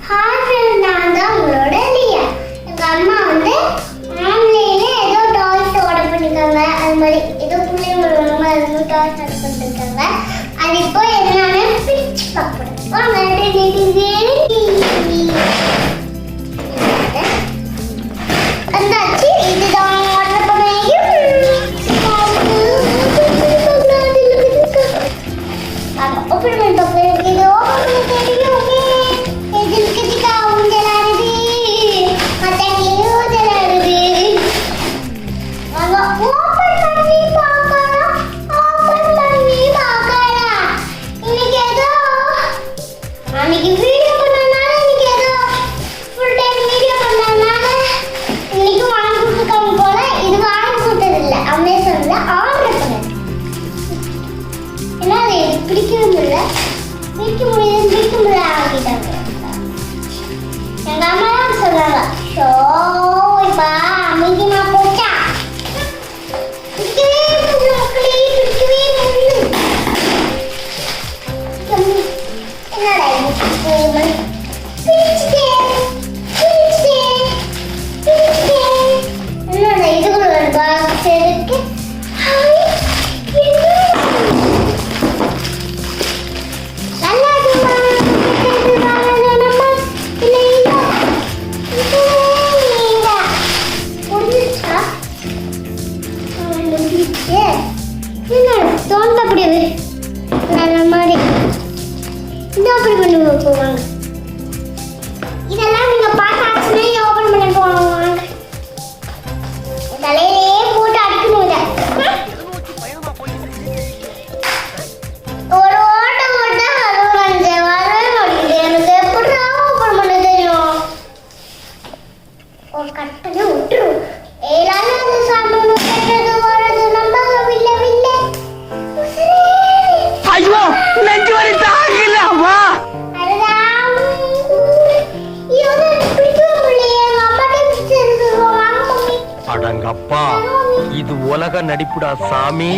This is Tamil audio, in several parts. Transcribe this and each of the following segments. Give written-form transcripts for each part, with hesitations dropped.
ஹாய் ஃப்ரெண்ட்ஸ், நான் தான் உங்களோட லியா. எங்கள் அம்மா வந்து ஆன்லைனில் ஏதோ டாய்ஸ் ஆர்டர் பண்ணியிருக்காங்க. அது மாதிரி ஏதோ பிள்ளைங்களோட மாதிரி டாய்ஸ் ஆர்டர் பண்ணியிருக்காங்க. அது இப்போ என்னென்னு பிரிச்சு பார்க்கணும். வந்தாச்சு. இதுதான் ஆர்டர் பண்ணியும் ஓப்பன் பண்ணி பார்ப்பேன். இது ஓப்பன் பண்ணி தெரியுமே. எங்க அம்மா சொன்னாங்க, ஷோ இப்ப அமைதிமா போச்சா என்னடா என்னடா இதுக்குள்ள ஒரு பாக்ஸ் இருக்கு. போவாங்க இதெல்லாம் நீங்க பார்த்தாச்சுன்னா ஓபன் பண்ண போவாங்க. தலையிலே போட்டு அடிக்கணும். ஒரு ஓட்ட ஓட்ட வருவாங்க வரவே மாட்டேங்குது. எனக்கு எப்படி ஓபன் பண்ண தெரியும்? ஒரு கட்டணை விட்டுரும். ஏழாவது அது சாப்பிடணும் கெட்டது வரது நம்ம வில்ல வில்ல ஐயோ நெஞ்சு வலி தாங்கலமா. அடங்கப்பா, இது உலக நடிப்புடா சாமி.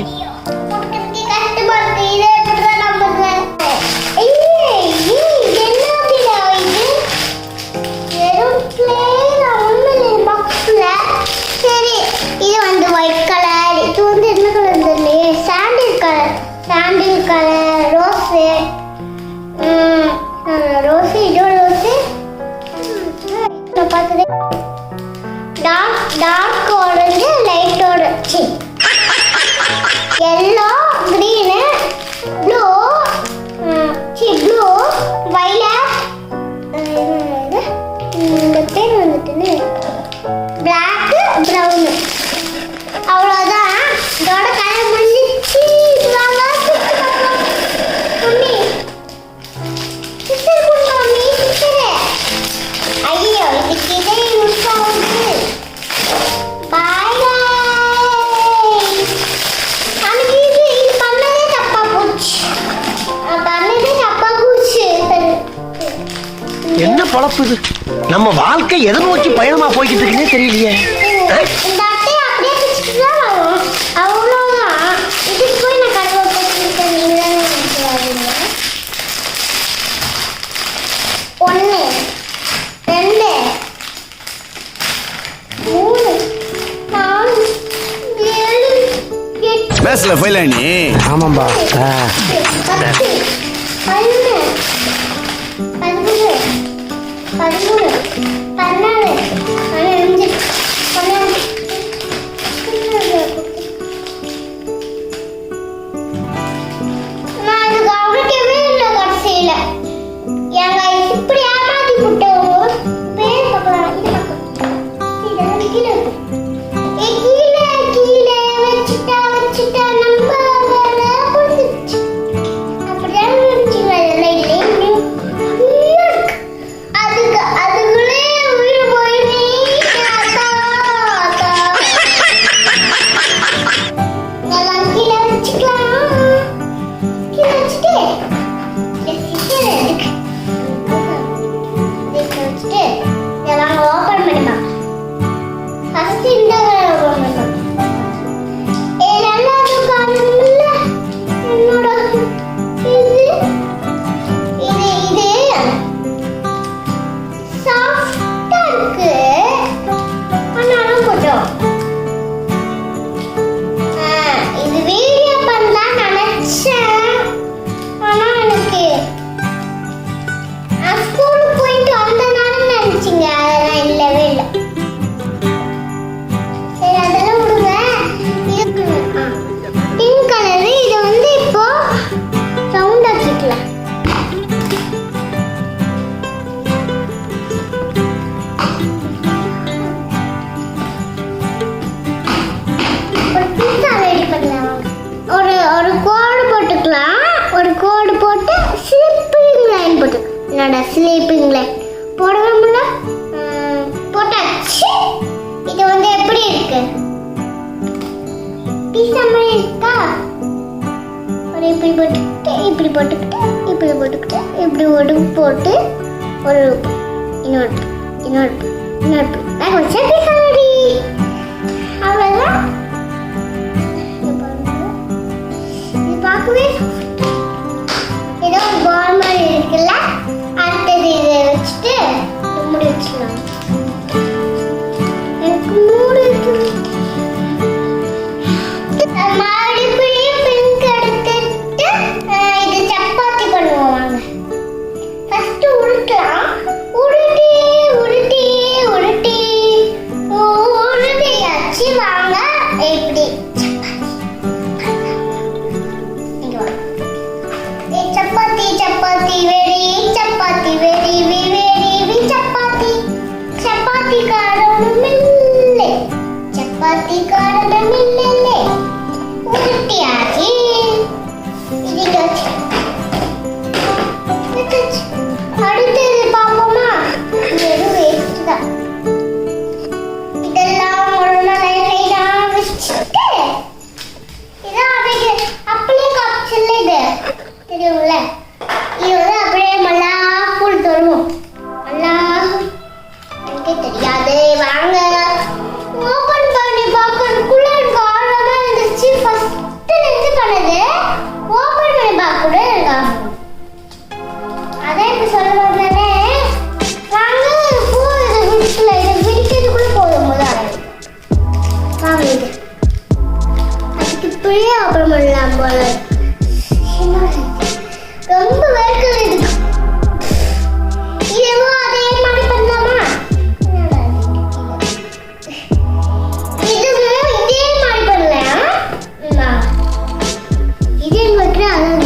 Dark orange, light orange, yellow, green, blue, blue, violet, இந்த பேர் வந்துட்டுன்னு பிளாக், ப்ரௌன். அவ்வளோதான். இதோட கலர் முடிஞ்சிச்சு. மம்மி சிஸ்டர் கொடுங்க. Mummy sister. ஐயோ இதுக்கு இதே யூஸ் ஆகுது. பாய் பாய். அன்னைக்கு இது பண்ணதே தப்பா போச்சு. என்ன பொழப்பு இது? நம்ம வாழ்க்கை எதை நோக்கி பயணமா போய்கிட்டு இருக்குன்னே தெரியலையே. இந்த அட்டையை அப்படியே பிடிச்சிட்டு தான் வரும். அவ்வளோதான். இதுக்கு போய் நான் கருவை போட்டுருக்கேன். நீங்கள் தானே நினைச்சு வரீங்க. 1 2 3 4 7 8 பேசல ஃபைல் நீ. ஆமாம்பா. 10 11 12 13 14 15 16 நான் இது கவனிக்கவே இல்லை கடைசியில். எங்க இப்படி ஏமாத்தி விட்டோம். பேர் பார்க்கலாம். இது பார்க்கலாம். இதெல்லாம் கீழே இருக்கு. கீழே கீழே வச்சுட்டா நம்ம வேலை கொடுத்துச்சு. அப்படிதான் நினைச்சுங்க. இதெல்லாம் இல்லை. போடலாம்ல? போட்டாச்சு. இது வந்து எப்படி இருக்கு? பீஸா மாதிரி இருக்கா? ஒரு இப்படி போட்டுக்கிட்டு இப்படி போட்டுக்கிட்டு இப்படி போட்டுக்கிட்டு இப்படி ஒரு போட்டு ஒரு இன்னொரு இன்னொரு இன்னொரு வேக வச்சா பீஸா ரெடி. அவ்வளோதான். இது பார்க்கவே ஏதோ ஒரு பால் மாதிரி இருக்குல்ல. அடுத்தது இதை வச்சுட்டு மூடி வச்சிடலாம். எனக்கு மூடி மறுபடியும் பிங்க் எடுத்துட்டு இது சப்பாத்தி பண்ணுவோம். வாங்க ஃபர்ஸ்ட் உருட்டலாம். உருட்டி உருட்டி உருட்டி உருட்டியாச்சு. வாங்க எப்படி chapati chapati very chapati very very chapati chapati காரணம் இல்லை சப்பாத்தி காரணம் இல்லை. உருட்டியாச்சு. இது அடுத்தது பார்ப்போமா? வெறும் வேஸ்ட் தான். இதெல்லாம் ஒரு நாள் வச்சுட்டு இதான் அப்படியே காய்ச்சல் இது தெரியும்ல. இது வந்து அப்படியே மல்லா ஃபுல் தருவோம். மல்லா எனக்கு தெரியாது. வாங்க ஓபன் பண்ணி பார்க்கறதுக்குள்ள எனக்கு ஆர்வமா இருந்துச்சு. ஃபர்ஸ்ட் நின்று பண்ணது ஓபன் பண்ணி பார்க்க கூட எனக்கு ஆர்வம். அதான் இப்ப சொல்ல வந்தேனே. வாங்க போகுது வீட்டுல இது வீட்டுக்குள்ள போதும் முதல்ல. வாங்க இது அதுக்கு இப்படியே ஓபன் பண்ணலாம் போல. ரொம்ப வேர்க்கல் இருக்கு. இதோ அதே மாதிரி பண்ணலாமா? இதுவும் இதே மாதிரி பண்ணலாம். இதே மாதிரி அதான்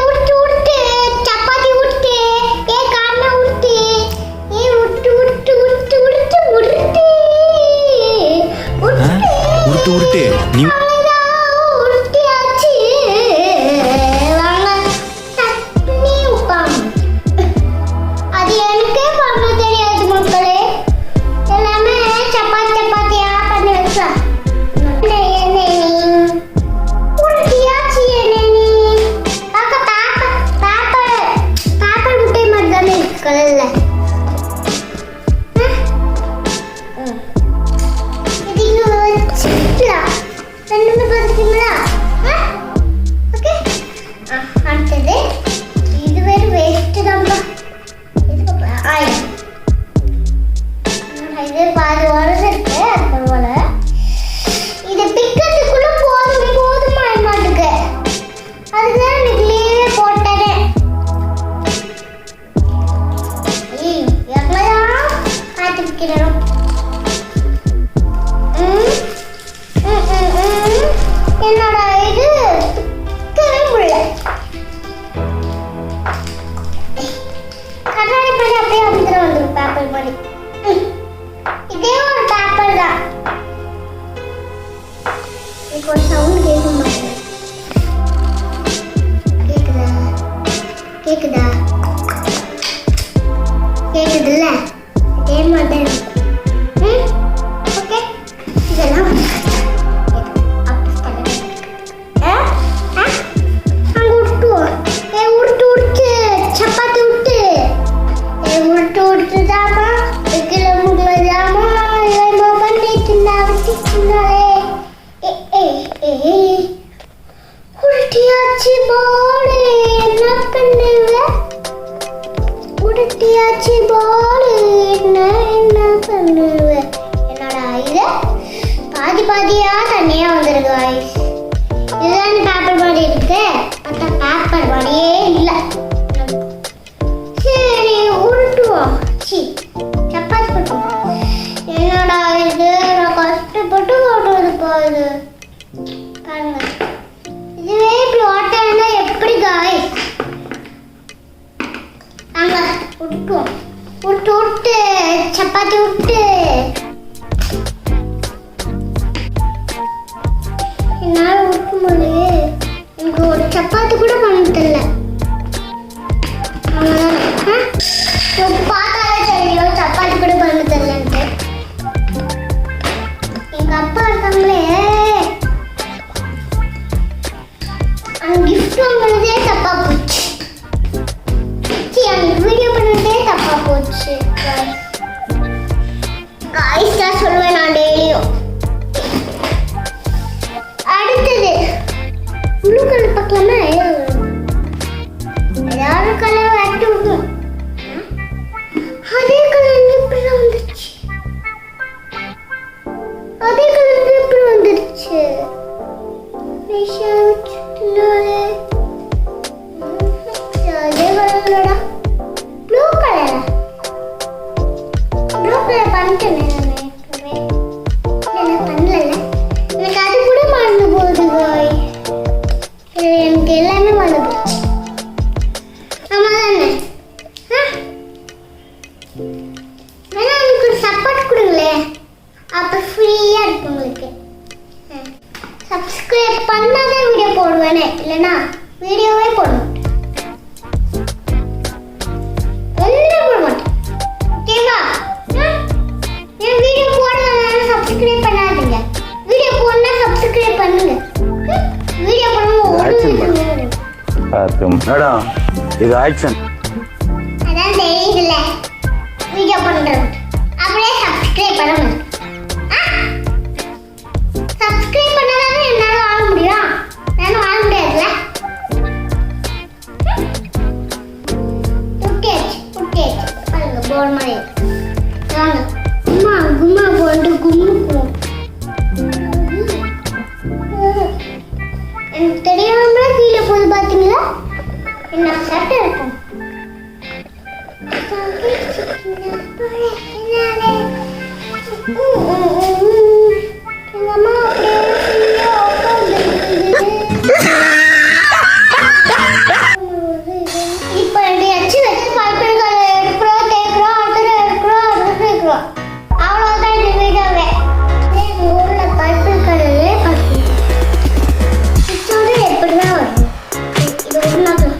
உருட்டு உருட்டு சப்பாத்தி உருட்டு. காரண உருட்டு. உருட்டு உருட்டு உருட்டு உருட்டு உருட்டு உருட்டு உருட்டு நீ என்னோட இது முடியல. கண்ணாடி பண்ணி அப்படியே வந்துடும் பேப்பர் மாதிரி. இதே ஒரு பேப்பர் தான். இப்போ ஒரு சவுண்ட் கேட்கும் பாருங்க. கேக்குதா? கேக்குதா? கேக்குதுல்ல? இதே மாதிரி தான். ஓகே இதெல்லாம் பாதி பாதியா தனியா வந்துருக்கு. இதுதான் பேப்பர் மாதிரி இருக்கு. மற்ற பேப்பர் மாதிரியே இல்லை. சரி உருட்டுவோம். சப்பாத்தி போட்டுவோம். என்னடா இது நான் கஷ்டப்பட்டு போட்டுருப்பா. இது பாருங்க. இதுவே இப்படி ஓட்டா எப்படி காய்? நாங்க உருட்டுவோம். உருட்டு உருட்டு சப்பாத்தி உருட்டு. என்னால் உருட்ட முடியல. எனக்கு ஒரு சப்பாத்தி கூட பண்ண தெரியல. பார்த்தாலே தெரியும் சப்பாத்தி கூட பண்ண தெரியலன்ட்டு. எங்க அப்பா இருக்காங்களே, அந்த gift வாங்குறதே தப்பா போச்சு. அந்த வீடியோ பண்ணதே தப்பா போச்சு. காய்ஸ் தான் சொல்லுவேன் நான் டெய்லியும். அடுத்தது ப்ளூ கலர் பார்க்கலாமா? ஏதாவது கலர் வாட்டி விடணும். அதே கலர் எப்படி வந்துருச்சு? அதே கலர் எப்படி வந்துருச்சு? அதே கலர்லடா. ப்ளூ கலர் பண்ணிட்டேன். பண்ணல, எனக்கு அது கூட மறந்து போகுது பாய். எனக்கு எல்லாமே மறந்து போச்சு. ஆமா தானே? வேணா எனக்கு ஒரு சப்போர்ட் கொடுங்களேன், அப்போ ஃப்ரீயாக இருக்கும் உங்களுக்கு. சப்ஸ்கிரைப் பண்ணாதான் வீடியோ போடுவேனே, இல்லைன்னா வீடியோவே போட மாட்டேன். ஒன்றும் போட மாட்டேன். ஓகேவா? என் வீடியோ போடுறதுனால சப்ஸ்கிரைப் பண்ணாதீங்க. வீடியோ போடனா சப்ஸ்கிரைப் பண்ணுங்க. வீடியோ பண்ணும்போது மேடம் இது ஆக்ஷன். அதான் தெரியுதுல்ல வீடியோ பண்றது. அப்படியே சப்ஸ்கிரைப் பண்ண மாட்டேன். சப்ஸ்கிரைப் பண்ணாதான் என்னால வாழ முடியும். நானும் வாழ முடியாதுல்ல. பாருங்க போர்டு மாதிரி வாங்க. கும்மா கும்மா போட்டு கும்முக்குவோம். எனக்கு தெரியாம கீழே போது பாத்தீங்களா? என்ன சட்டை இருக்கும். எங்க அம்மா அப்படியே இப்ப எச்சு வச்சு பைப்பிள்கள் எடுக்கிறோம், தேய்க்கிறோம், அடுத்தது எடுக்கிறோம், அடுத்தது தேய்க்கிறோம். அவ்வளவுதான் இந்த வீடியோவே. எங்க ஊர்ல பைப்பிள்களே பார்த்து எப்படிதான் வரும். இது ஒன்றாகும்.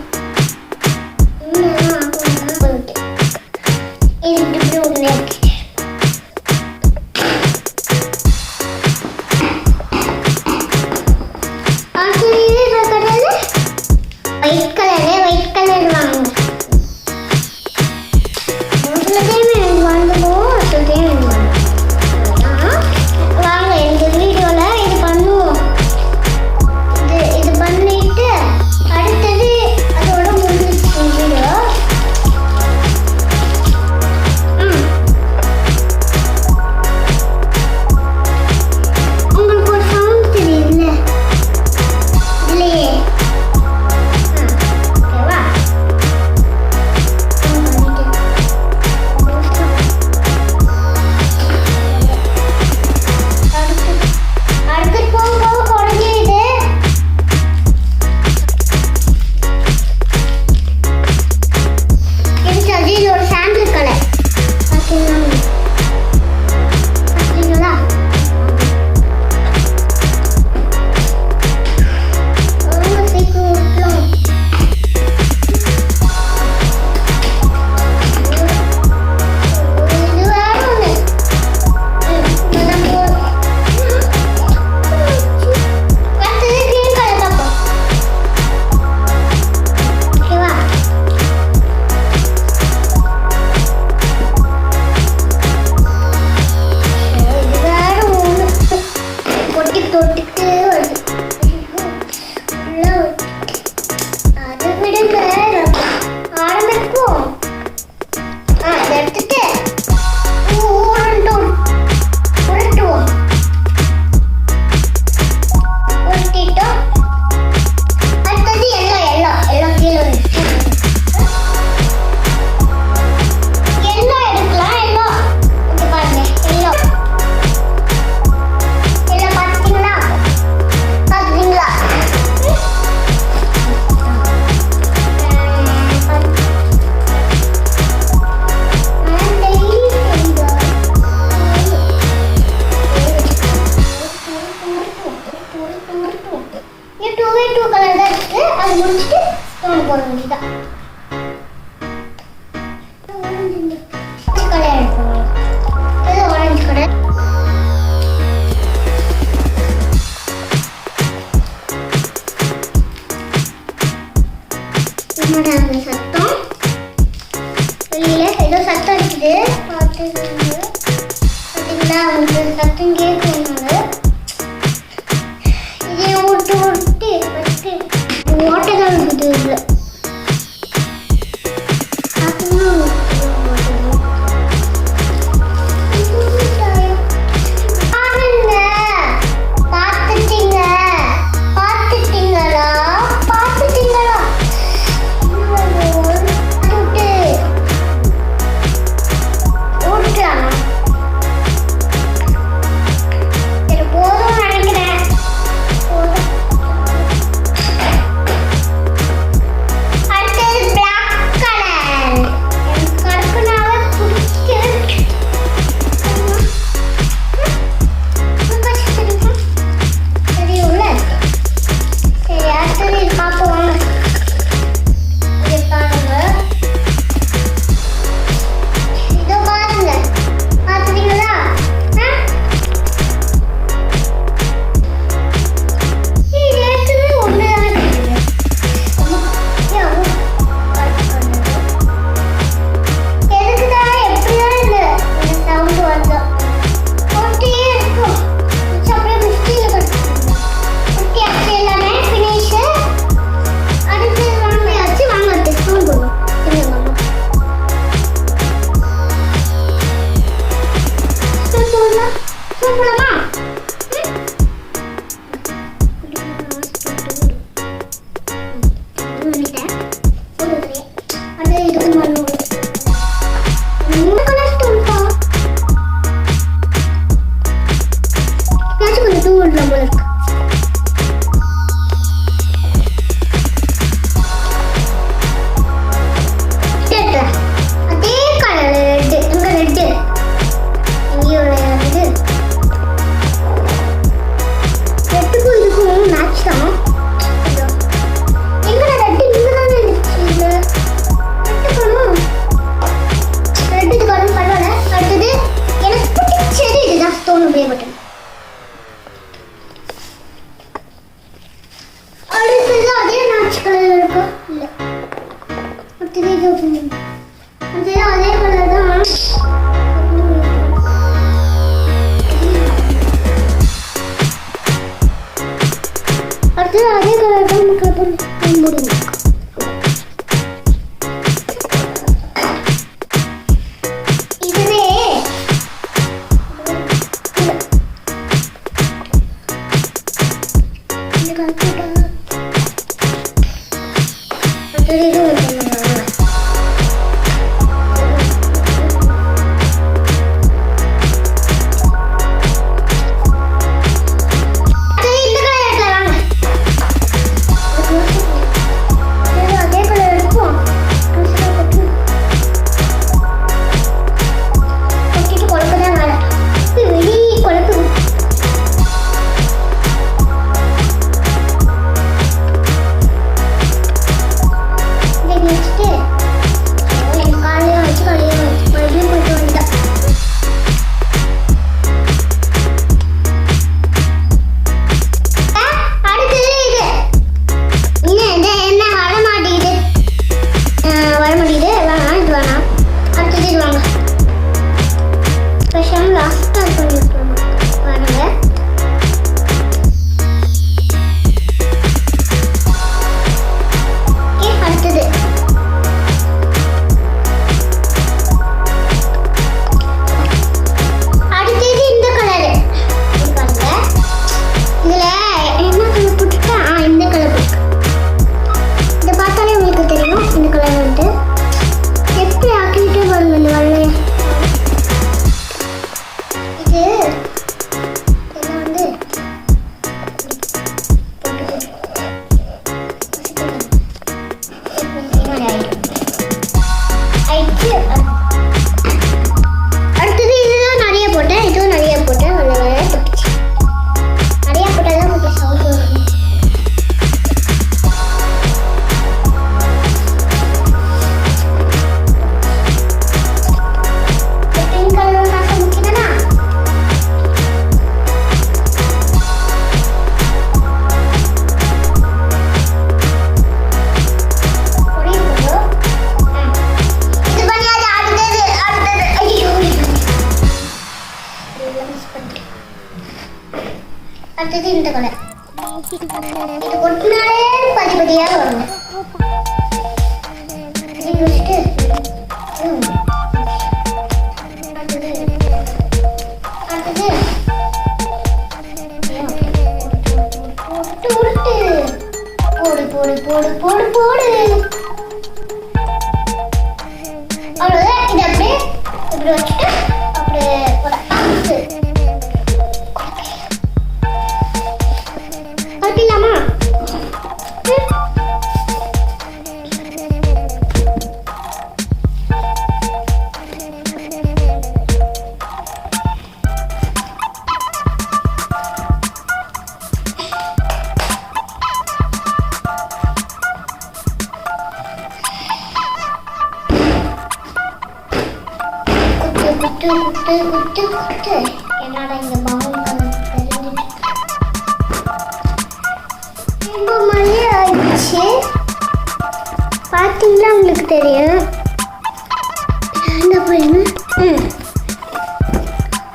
இது பார்த்துக்கோங்க. பார்த்தீங்களா உங்களுக்கு சத்தம் கேட்கணுங்க. இதை விட்டு விட்டு வச்சு ஓட்டை தான் இருக்குது இதில். அதே கலர் தான் முடியும். இதுவே அடுத்தது இந்த கலர். இது கொட்டினாலே பதி பதியாக வருங்க. இது முடிச்சுட்டு அடுத்தது உருட்டு போடு போடு போடு போடு போடு. அவ்வளோதான். இது அப்படியே இப்படி வச்சுட்டு அப்படியே ஒரு அமுத்து பார்க்கலாமா? குத்து குத்து குத்து குத்து. என்னடா இங்க பவுன் கலர் தெரிஞ்சிட்டு ரொம்ப மழை ஆயிடுச்சு. பார்த்தீங்களா? உங்களுக்கு தெரியும். என்ன பண்ணுங்க.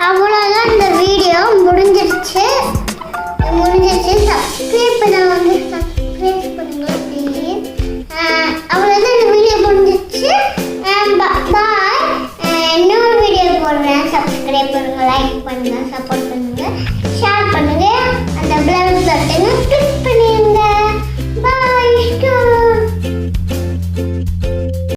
அவ்வளோதான். இந்த வீடியோ முடிஞ்சிருச்சு. சப்ஸ்கிரைப் சப்ஸ்கிரைப் பண்ணுங்க ப்ளீஸ். அவ்வளோதான். இந்த வீடியோ முடிஞ்சிருச்சு. பாய். இன்னொரு வீடியோ போடுறேன். சப்ஸ்கிரைப் பண்ணுங்க, லைக் பண்ணுங்க, சப்போர்ட் பண்ணுங்க.